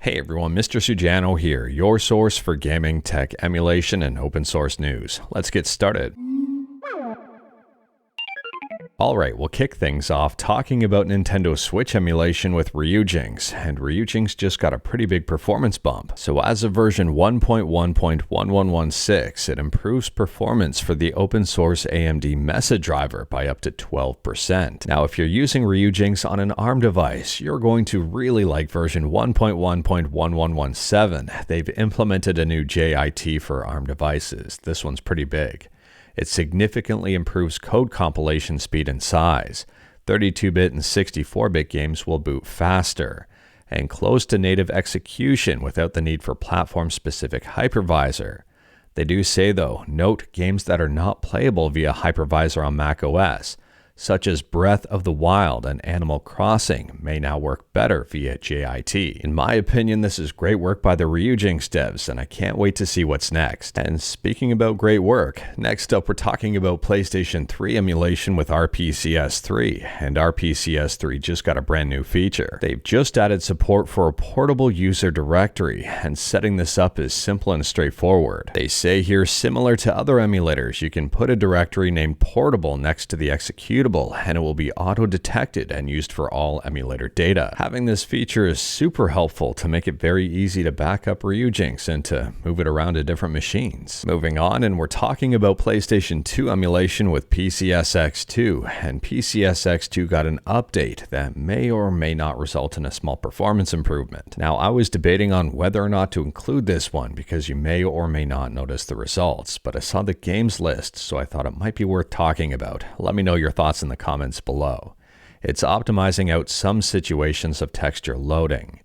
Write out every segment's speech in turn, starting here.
Hey everyone, Mr. Sujano here, your source for gaming, tech, emulation, and open source news. Let's get started. Alright, we'll kick things off talking about Nintendo Switch emulation with Ryujinx, and Ryujinx just got a pretty big performance bump. So as of version 1.1.1116, it improves performance for the open source AMD Mesa driver by up to 12%. Now if you're using Ryujinx on an ARM device, you're going to really like version 1.1.1117. They've implemented a new JIT for ARM devices. This one's pretty big. It significantly improves code compilation speed and size. 32-bit and 64-bit games will boot faster, and close to native execution without the need for platform-specific hypervisor. They do say though, note games that are not playable via hypervisor on macOS, such as Breath of the Wild and Animal Crossing, may now work better via JIT. In my opinion, this is great work by the Ryujinx devs, and I can't wait to see what's next. And speaking about great work, next up we're talking about PlayStation 3 emulation with RPCS3, and RPCS3 just got a brand new feature. They've just added support for a portable user directory, and setting this up is simple and straightforward. They say here, similar to other emulators, you can put a directory named portable next to the executable, and it will be auto-detected and used for all emulator data. Having this feature is super helpful to make it very easy to back up Ryujinx and to move it around to different machines. Moving on, and we're talking about PlayStation 2 emulation with PCSX2, and PCSX2 got an update that may or may not result in a small performance improvement. Now, I was debating on whether or not to include this one because you may or may not notice the results, but I saw the games list, so I thought it might be worth talking about. Let me know your thoughts in the comments below. It's optimizing out some situations of texture loading.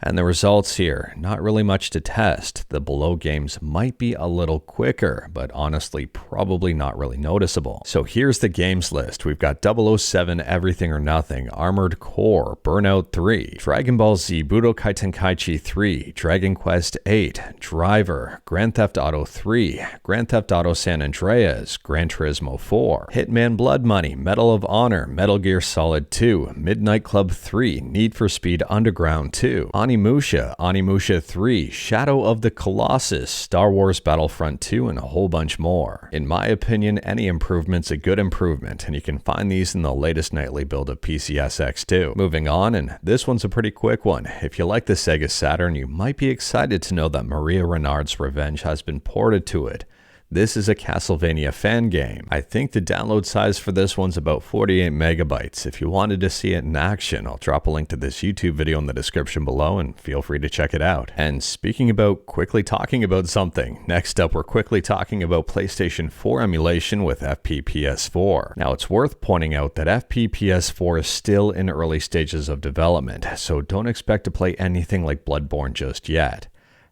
And the results here, not really much to test. The below games might be a little quicker, but honestly probably not really noticeable. So here's the games list. We've got 007 Everything or Nothing, Armored Core, Burnout 3, Dragon Ball Z Budokai Tenkaichi 3, Dragon Quest 8, Driver, Grand Theft Auto 3, Grand Theft Auto San Andreas, Gran Turismo 4, Hitman Blood Money, Medal of Honor, Metal Gear Solid 2, Midnight Club 3, Need for Speed Underground 2, Onimusha 3, Shadow of the Colossus, Star Wars Battlefront 2, and a whole bunch more. In my opinion, any improvement's a good improvement, and you can find these in the latest nightly build of PCSX2. Moving on, and this one's a pretty quick one. If you like the Sega Saturn, you might be excited to know that Maria Renards' Revenge has been ported to it. This is a Castlevania fan game. I think the download size for this one's about 48 megabytes. If you wanted to see it in action, I'll drop a link to this YouTube video in the description below and feel free to check it out. And speaking about quickly talking about something, next up we're quickly talking about PlayStation 4 emulation with FPPS4. Now it's worth pointing out that FPPS4 is still in early stages of development, so don't expect to play anything like Bloodborne just yet.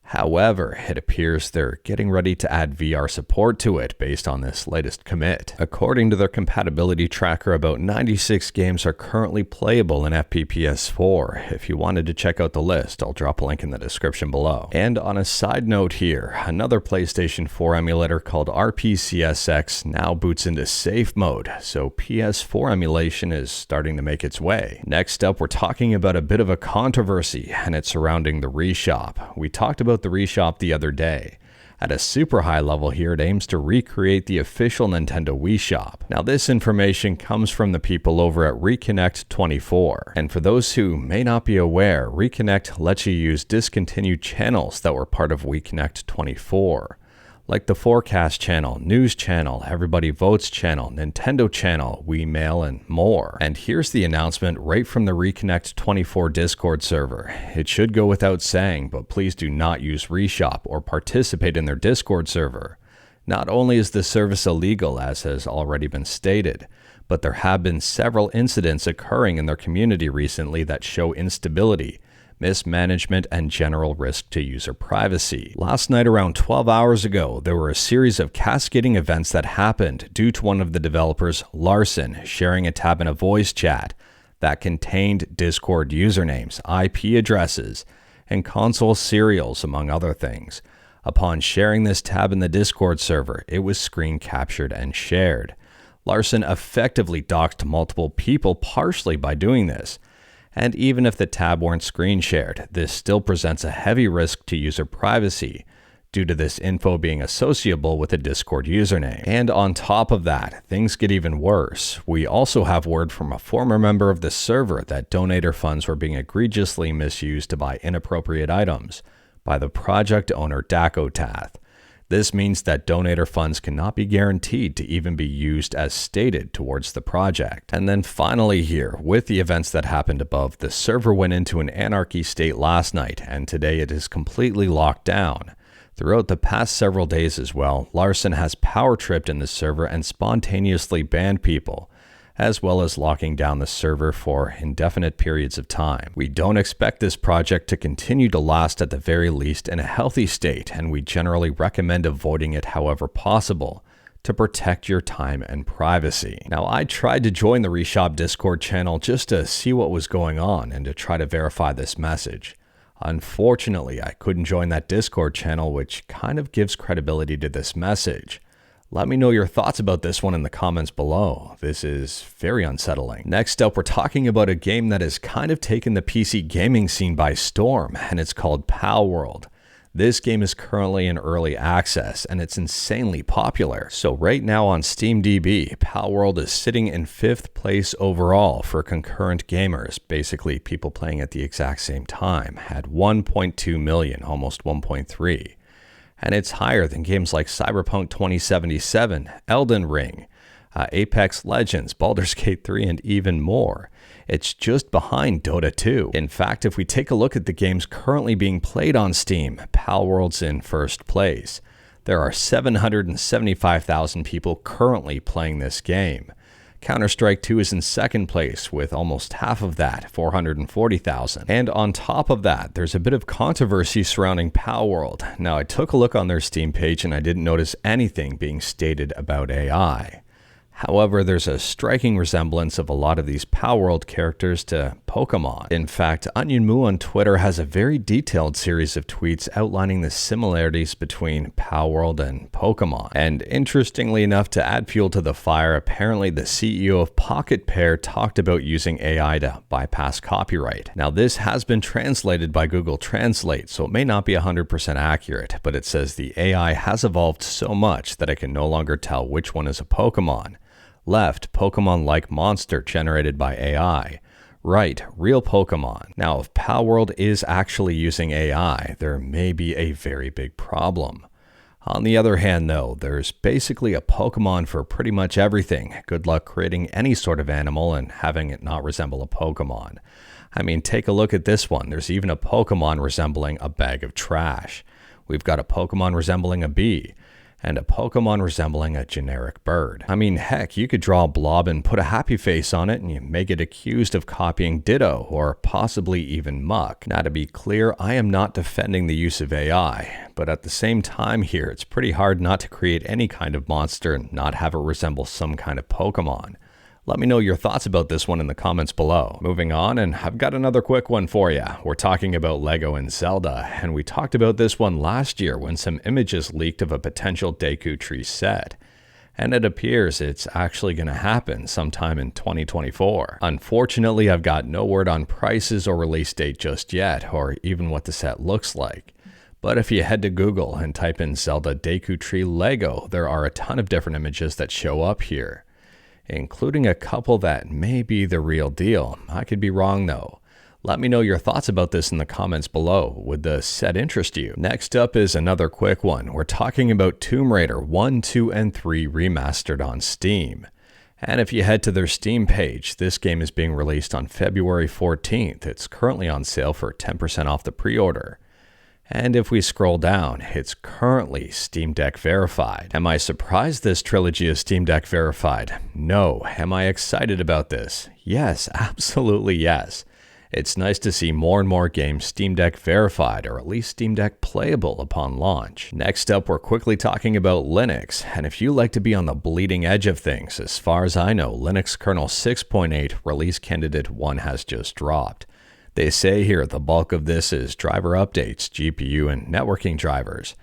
However, it appears they're getting ready to add VR support to it based on this latest commit. According to their compatibility tracker, about 96 games are currently playable in FPPS4. If you wanted to check out the list, I'll drop a link in the description below. And on a side note here, another PlayStation 4 emulator called RPCSX now boots into safe mode, so PS4 emulation is starting to make its way. Next up, we're talking about a bit of a controversy, and it's surrounding the RiiShop. We talked about the RiiShop the other day. At a super high level here, it aims to recreate the official Nintendo Wii Shop. Now this information comes from the people over at Reconnect24. And for those who may not be aware, Reconnect lets you use discontinued channels that were part of Reconnect24. Like the Forecast channel, News channel, Everybody Votes channel, Nintendo channel, Wii Mail, and more. And here's the announcement right from the Reconnect24 Discord server. It should go without saying, but please do not use RiiShop or participate in their Discord server. Not only is the service illegal, as has already been stated, but there have been several incidents occurring in their community recently that show instability, mismanagement, and general risk to user privacy. Last night around 12 hours ago, there were a series of cascading events that happened due to one of the developers, Larson, sharing a tab in a voice chat that contained Discord usernames, IP addresses, and console serials, among other things. Upon sharing this tab in the Discord server, it was screen captured and shared. Larson effectively doxed multiple people partially by doing this. And even if the tab weren't screen shared, this still presents a heavy risk to user privacy due to this info being associable with a Discord username. And on top of that, things get even worse. We also have word from a former member of the server that donator funds were being egregiously misused to buy inappropriate items by the project owner Dakotath. This means that donator funds cannot be guaranteed to even be used as stated towards the project. And then finally here, with the events that happened above, the server went into an anarchy state last night, and today it is completely locked down. Throughout the past several days as well, Larson has power tripped in the server and spontaneously banned people, as well as locking down the server for indefinite periods of time. We don't expect this project to continue to last, at the very least in a healthy state, and we generally recommend avoiding it however possible to protect your time and privacy. Now, I tried to join the RiiShop Discord channel just to see what was going on and to try to verify this message. Unfortunately, I couldn't join that Discord channel, which kind of gives credibility to this message. Let me know your thoughts about this one in the comments below. This is very unsettling. Next up, we're talking about a game that has kind of taken the PC gaming scene by storm, and it's called Palworld. This game is currently in early access, and it's insanely popular. So right now on SteamDB, Palworld is sitting in 5th place overall for concurrent gamers, basically people playing at the exact same time, at 1.2 million, almost 1.3. And it's higher than games like Cyberpunk 2077, Elden Ring, Apex Legends, Baldur's Gate 3, and even more. It's just behind Dota 2. In fact, if we take a look at the games currently being played on Steam, Palworld's in 1st place. There are 775,000 people currently playing this game. Counter-Strike 2 is in 2nd place with almost half of that, 440,000. And on top of that, there's a bit of controversy surrounding Palworld. Now, I took a look on their Steam page and I didn't notice anything being stated about AI. However, there's a striking resemblance of a lot of these Palworld characters to Pokemon. In fact, Onion Moo on Twitter has a very detailed series of tweets outlining the similarities between Palworld and Pokemon. And interestingly enough, to add fuel to the fire, apparently the CEO of Pocket Pair talked about using AI to bypass copyright. Now, this has been translated by Google Translate, so it may not be 100% accurate, but it says the AI has evolved so much that it can no longer tell which one is a Pokemon. Left, Pokemon-like monster generated by AI. Right, real Pokemon. Now, if Palworld is actually using AI, there may be a very big problem. On the other hand, though, there's basically a Pokemon for pretty much everything. Good luck creating any sort of animal and having it not resemble a Pokemon. I mean, take a look at this one. There's even a Pokemon resembling a bag of trash. We've got a Pokemon resembling a bee, and a Pokemon resembling a generic bird. I mean, heck, you could draw a blob and put a happy face on it and you may get accused of copying Ditto or possibly even Muck. Now, to be clear, I am not defending the use of AI, but at the same time here, it's pretty hard not to create any kind of monster and not have it resemble some kind of Pokemon. Let me know your thoughts about this one in the comments below. Moving on, and I've got another quick one for you. We're talking about Lego and Zelda, and we talked about this one last year when some images leaked of a potential Deku Tree set. And it appears it's actually going to happen sometime in 2024. Unfortunately, I've got no word on prices or release date just yet, or even what the set looks like. But if you head to Google and type in Zelda Deku Tree Lego, there are a ton of different images that show up here, including a couple that may be the real deal. I could be wrong though. Let me know your thoughts about this in the comments below. Would the set interest you? Next up is another quick one. We're talking about Tomb Raider 1, 2, and 3 Remastered on Steam. And if you head to their Steam page, this game is being released on February 14th. It's currently on sale for 10% off the pre-order. And if we scroll down, it's currently Steam Deck verified. Am I surprised this trilogy is Steam Deck verified? No. Am I excited about this? Yes, absolutely yes. It's nice to see more and more games Steam Deck verified, or at least Steam Deck playable upon launch. Next up, we're quickly talking about Linux, and if you like to be on the bleeding edge of things, as far as I know, Linux Kernel 6.8 release candidate 1 has just dropped. They say here the bulk of this is driver updates, GPU and networking drivers,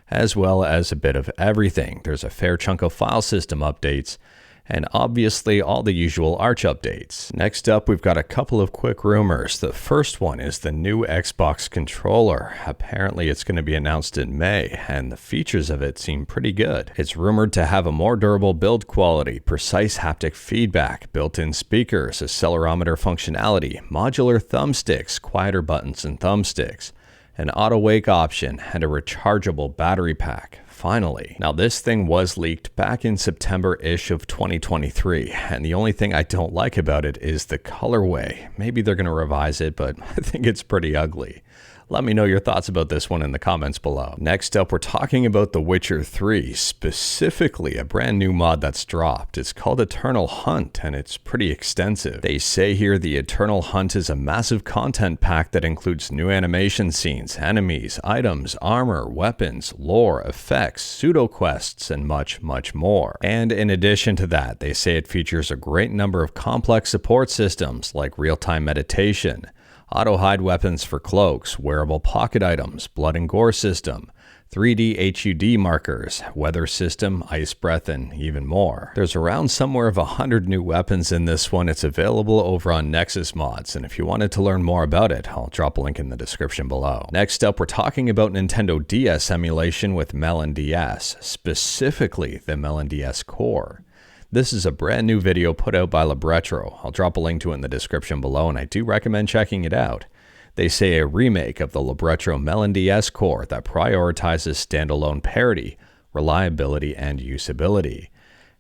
as well as a bit of everything. There's a fair chunk of file system updates, and obviously all the usual Arch updates. Next up, we've got a couple of quick rumors. The first one is the new Xbox controller. Apparently it's going to be announced in May, and the features of it seem pretty good. It's rumored to have a more durable build quality, precise haptic feedback, built-in speakers, accelerometer functionality, modular thumbsticks, quieter buttons and thumbsticks, an auto wake option, and a rechargeable battery pack. Finally. Now this thing was leaked back in September-ish of 2023, and the only thing I don't like about it is the colorway. Maybe they're going to revise it, but I think it's pretty ugly. Let me know your thoughts about this one in the comments below. Next up, we're talking about The Witcher 3, specifically a brand new mod that's dropped. It's called Eternal Hunt, and it's pretty extensive. They say here the Eternal Hunt is a massive content pack that includes new animation scenes, enemies, items, armor, weapons, lore, effects, pseudo-quests, and much, much more. And in addition to that, they say it features a great number of complex support systems like real-time meditation, auto-hide weapons for cloaks, wearable pocket items, blood and gore system, 3D HUD markers, weather system, ice breath, and even more. There's around somewhere of 100 new weapons in this one. It's available over on Nexus Mods, and if you wanted to learn more about it, I'll drop a link in the description below. Next up, we're talking about Nintendo DS emulation with MelonDS, specifically the MelonDS core. This is a brand new video put out by Libretro. I'll drop a link to it in the description below, and I do recommend checking it out. They say a remake of the Libretro MelonDS core that prioritizes standalone parity, reliability, and usability.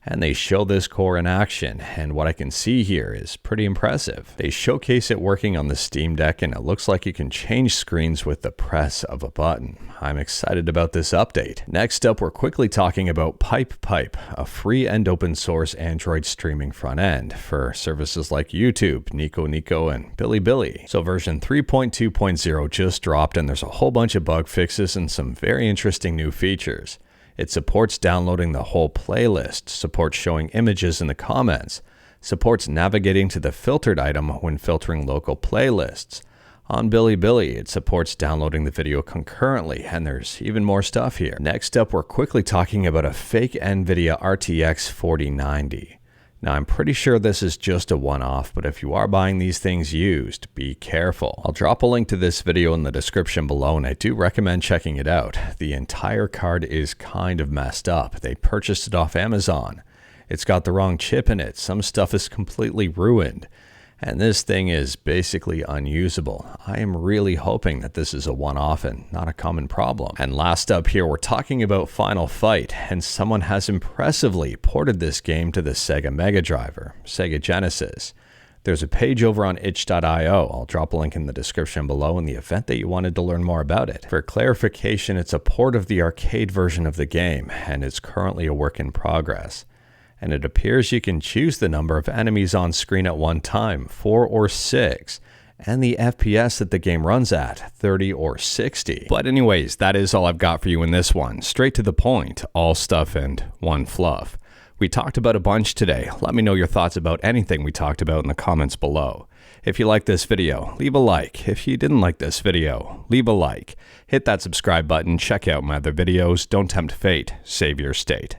And they show this core in action, and what I can see here is pretty impressive. They showcase it working on the Steam Deck, and it looks like you can change screens with the press of a button. I'm excited about this update. Next up, we're quickly talking about PipePipe, a free and open source Android streaming front end for services like YouTube, Nico, and Bilibili. So version 3.2.0 just dropped, and there's a whole bunch of bug fixes and some very interesting new features. It supports downloading the whole playlist, supports showing images in the comments, supports navigating to the filtered item when filtering local playlists. On Bilibili, it supports downloading the video concurrently, and there's even more stuff here. Next up, we're quickly talking about a fake NVIDIA RTX 4090. Now, I'm pretty sure this is just a one-off, but if you are buying these things used, be careful. I'll drop a link to this video in the description below, and I do recommend checking it out. The entire card is kind of messed up. They purchased it off Amazon. It's got the wrong chip in it. Some stuff is completely ruined. And this thing is basically unusable. I am really hoping that this is a one-off and not a common problem. And last up here, we're talking about Final Fight, and someone has impressively ported this game to the Sega Mega Drive, Sega Genesis. There's a page over on itch.io. I'll drop a link in the description below in the event that you wanted to learn more about it. For clarification, it's a port of the arcade version of the game, and it's currently a work in progress. And it appears you can choose the number of enemies on screen at one time, 4 or 6, and the FPS that the game runs at, 30 or 60. But anyways, that is all I've got for you in this one. Straight to the point, all stuff and one fluff. We talked about a bunch today. Let me know your thoughts about anything we talked about in the comments below. If you liked this video, leave a like. If you didn't like this video, leave a like. Hit that subscribe button, check out my other videos. Don't tempt fate, save your state.